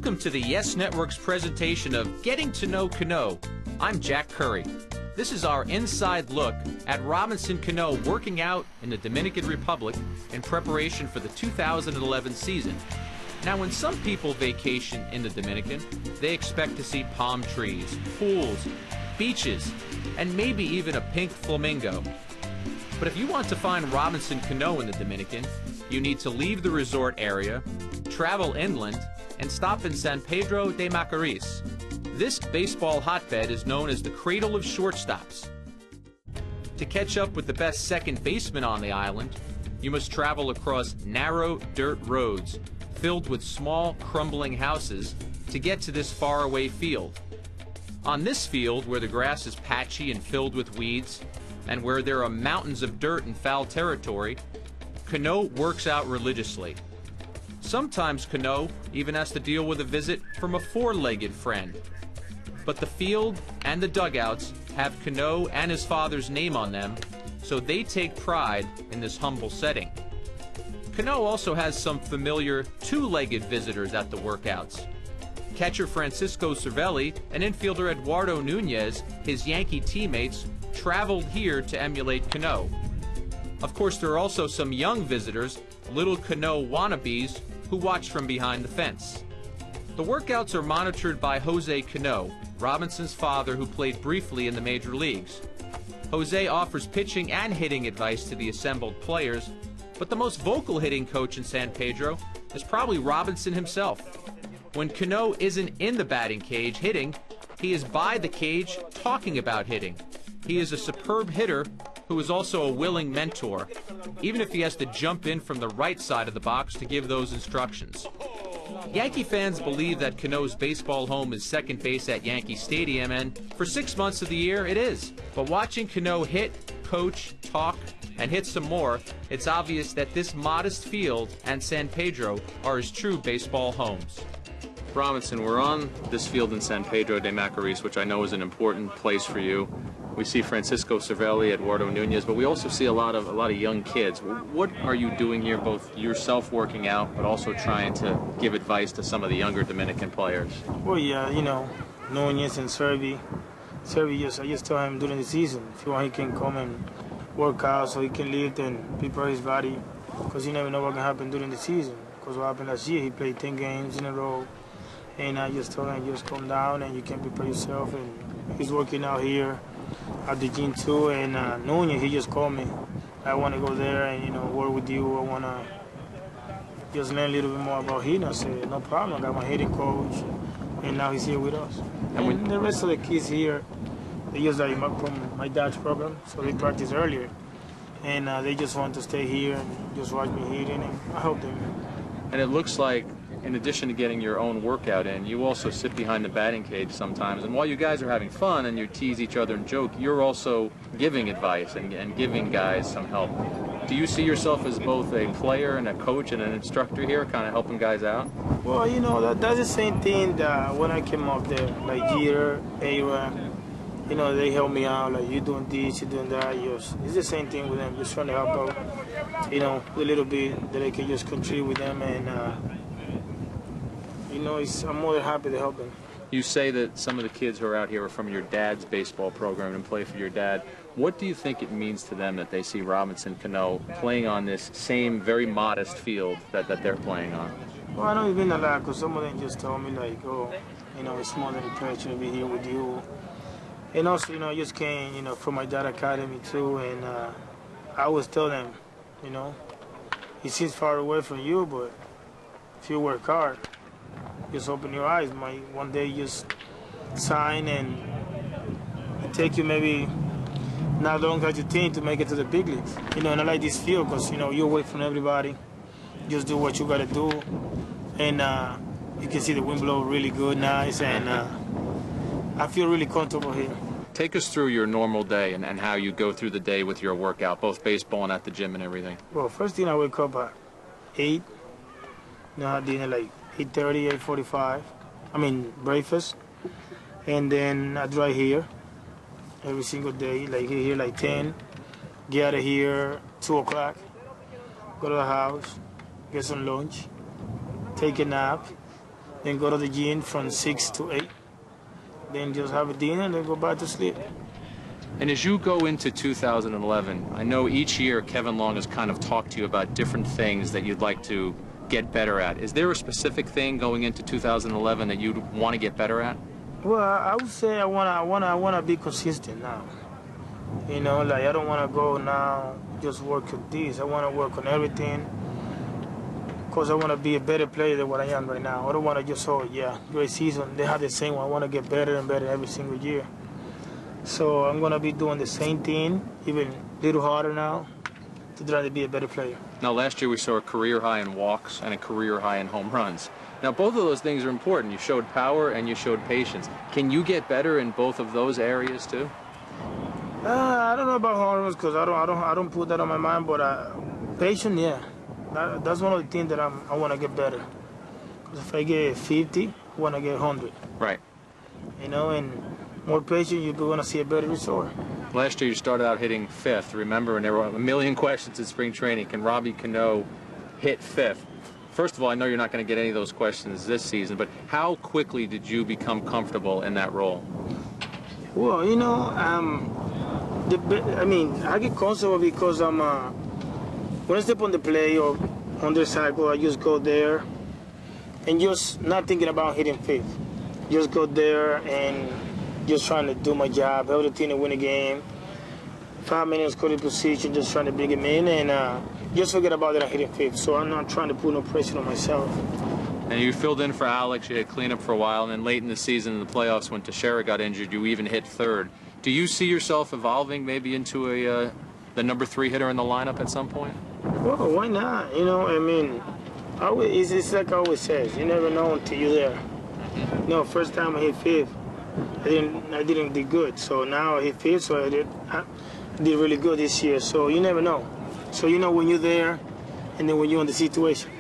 Welcome to the Yes Network's presentation of Getting to Know Cano. I'm Jack Curry. This is our inside look at Robinson Cano working out in the Dominican Republic in preparation for the 2011 season. Now, when some people vacation in the Dominican, they expect to see palm trees, pools, beaches, and maybe even a pink flamingo. But if you want to find Robinson Cano in the Dominican, you need to leave the resort area, travel inland, and stop in San Pedro de Macorís. This baseball hotbed is known as the cradle of shortstops. To catch up with the best second baseman on the island, you must travel across narrow dirt roads filled with small, crumbling houses to get to this faraway field. On this field, where the grass is patchy and filled with weeds, and where there are mountains of dirt and foul territory, Cano works out religiously. Sometimes Cano even has to deal with a visit from a four-legged friend. But the field and the dugouts have Cano and his father's name on them, so they take pride in this humble setting. Cano also has some familiar two-legged visitors at the workouts. Catcher Francisco Cervelli and infielder Eduardo Nunez, his Yankee teammates, traveled here to emulate Cano. Of course, there are also some young visitors, little Cano wannabes, who watch from behind the fence. The workouts are monitored by Jose Cano, Robinson's father, who played briefly in the major leagues. Jose offers pitching and hitting advice to the assembled players, but the most vocal hitting coach in San Pedro is probably Robinson himself. When Cano isn't in the batting cage hitting, he is by the cage talking about hitting. He is a superb hitter who is also a willing mentor, even if he has to jump in from the right side of the box to give those instructions. Yankee fans believe that Cano's baseball home is second base at Yankee Stadium, and for 6 months of the year it is. But watching Cano hit, coach, talk, and hit some more, it's obvious that this modest field and San Pedro are his true baseball homes. Robinson, we're on this field in San Pedro de Macorís, which I know is an important place for you. We see Francisco Cervelli, Eduardo Nunez, but we also see a lot of young kids. What are you doing here, both yourself working out, but also trying to give advice to some of the younger Dominican players? Well, yeah, Nunez and Cervi, I just tell him during the season, if you want, he can come and work out so he can lift and prepare his body, because you never know what can happen during the season. Because what happened last year, he played 10 games in a row, and I just told him, just come down and you can prepare yourself, and he's working out here at the gym too. And Nunez, he just called me. I want to go there and work with you. I want to just learn a little bit more about hitting. I said, no problem. I got my hitting coach, and now he's here with us. And the rest of the kids here, they just like from my dad's program, so they practice earlier, and they just want to stay here and just watch me hitting, and I help them. And it looks like, in addition to getting your own workout in, you also sit behind the batting cage sometimes. And while you guys are having fun and you tease each other and joke, you're also giving advice and giving guys some help. Do you see yourself as both a player and a coach and an instructor here, kind of helping guys out? Well, that's the same thing that when I came up there, like Jeter, Aaron, they help me out, like, you doing this, you doing that. It's the same thing with them, just trying to help out, a little bit that I can just contribute with them, and I'm more than happy to help them. You say that some of the kids who are out here are from your dad's baseball program and play for your dad. What do you think it means to them that they see Robinson Cano playing on this same very modest field that they're playing on? Well, I know it's been a lot, because some of them just told me, like, it's more than a pleasure to be here with you. And also, I just came, from my dad academy too, and I always tell them, it seems far away from you, but if you work hard, just open your eyes. One day just sign, and it take you maybe not long as you think to make it to the big leagues. And I like this field because, you're away from everybody. Just do what you got to do. And you can see the wind blow really good, nice, and I feel really comfortable here. Take us through your normal day and how you go through the day with your workout, both baseball and at the gym and everything. Well, first thing I wake up at 8, dinner like 8:30, 8:45. Breakfast. And then I drive here every single day, like here like 10. Get out of here 2 o'clock. Go to the house, get some lunch, take a nap, then go to the gym from 6 to 8, then just have a dinner and then go back to sleep. And as you go into 2011, I know each year Kevin Long has kind of talked to you about different things that you'd like to get better at. Is there a specific thing going into 2011 that you'd want to get better at? Well, I would say I wanna be consistent now. You know, like I don't wanna go now just work at this. I wanna work on everything, because I wanna be a better player than what I am right now. I don't wanna just, oh yeah, great season. They have the same one. I wanna get better and better every single year. So I'm gonna be doing the same thing, even a little harder now, to try to be a better player. Now, last year we saw a career high in walks and a career high in home runs. Now, both of those things are important. You showed power and you showed patience. Can you get better in both of those areas too? I don't know about home runs, because I don't put that on my mind. But patience, yeah, that's one of the things that I want to get better. Because if I get 50, I want to get 100. Right. You know, and more patient, you're going to see a better result. Last year you started out hitting fifth, remember, and there were a million questions in spring training. Can Robbie Cano hit fifth? First of all, I know you're not going to get any of those questions this season, but how quickly did you become comfortable in that role? Well, you know, I get comfortable because when I step on the play or on the cycle, I just go there and just not thinking about hitting fifth. Just go there and just trying to do my job, help the team to win a game. 5 minutes scoring position, just trying to bring him in, and just forget about that I'm hitting fifth. So I'm not trying to put no pressure on myself. And you filled in for Alex, you had cleanup for a while, and then late in the season in the playoffs when Teixeira got injured, you even hit third. Do you see yourself evolving maybe into the number 3 hitter in the lineup at some point? Well, why not? You know, I mean, it's like I always says, you never know until you're there. You know, first time I hit fifth, I didn't do good. So now I hit fifth, so I did really good this year. So you never know. So you know when you're there, and then when you're in the situation.